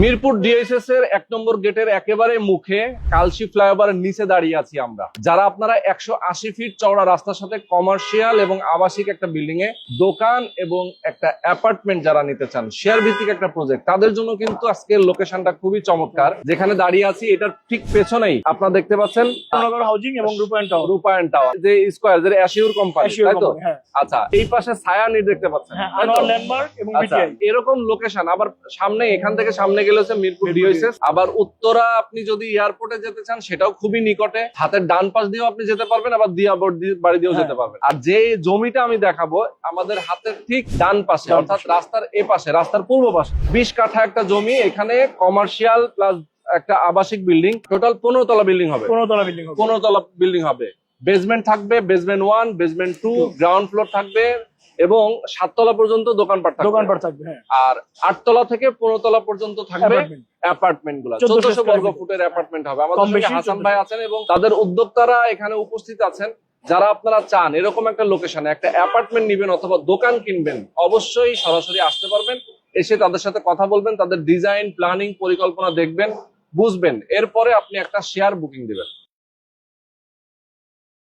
Mirpur DSS এর 1 নম্বর গেটের একেবারে মুখে কালশি ফ্লাইওভারের নিচে দাঁড়িয়ে আছি আমরা। যারা আপনারা 180 ফিট চওড়া রাস্তার সাথে কমার্শিয়াল এবং আবাসিক একটা বিল্ডিং এ দোকান এবং একটা অ্যাপার্টমেন্ট যারা নিতে চান, শেয়ার ভিত্তিক একটা প্রজেক্ট, তাদের জন্য কিন্তু আজকের লোকেশনটা খুবই চমৎকার। যেখানে দাঁড়িয়ে আছি এটার ঠিক পেছনেই আপনারা দেখতে পাচ্ছেন হাউজিং এবং রূপায়ণ টাওয়ার। রূপায়ণ টাওয়ার যে স্কয়ার, যে অ্যাশিওর কোম্পানি, তাই তো? আচ্ছা, এই পাশে ছায়ানীড় দেখতে পাচ্ছেন, আনোয়ার ল্যান্ডমার্ক এবং বিটিআই। এরকম লোকেশন আবার সামনে, এখান থেকে সামনে গেলে হচ্ছে মিরপুর ডিএসএস। আবার উত্তরা আপনি যদি এয়ারপোর্টে যেতে চান সেটাও খুবই নিকটে, হাতের ডান পাশ দিয়েও আপনি যেতে পারবেন, আবার দিয়াবড় বাড়ি দিয়েও যেতে পারবেন। আর যে জমিটা আমি দেখাবো আমাদের হাতের ঠিক ডান পাশে, অর্থাৎ রাস্তার এ পাশে, রাস্তার পূর্ব পাশে 20 কাঠা একটা জমি। এখানে কমার্শিয়াল প্লাস একটা আবাসিক বিল্ডিং, টোটাল 15 তলা বিল্ডিং হবে। 15 তলা বিল্ডিং হবে। 15 তলা বিল্ডিং হবে। বেসমেন্ট থাকবে, বেসমেন্ট 1, বেসমেন্ট 2, গ্রাউন্ড ফ্লোর থাকবে এবং 7 তলা পর্যন্ত দোকানপাট থাকবে। হ্যাঁ। আর 8 তলা থেকে 15 তলা পর্যন্ত থাকবে অ্যাপার্টমেন্ট গুলো। 1400 বর্গ ফুটের অ্যাপার্টমেন্ট হবে। আমাদের সঙ্গে হাসান ভাই আছেন এবং তাদের উদ্যোক্তারা এখানে উপস্থিত আছেন। যারা আপনারা চান এরকম একটা লোকেশনে একটা অ্যাপার্টমেন্ট নিবেন অথবা দোকান কিনবেন, অবশ্যই সরাসরি আসতে পারবেন। এসে তাদের সাথে কথা বলবেন, তাদের ডিজাইন, প্ল্যানিং, পরিকল্পনা দেখবেন, বুঝবেন, এরপরে আপনি একটা শেয়ার বুকিং দিবেন।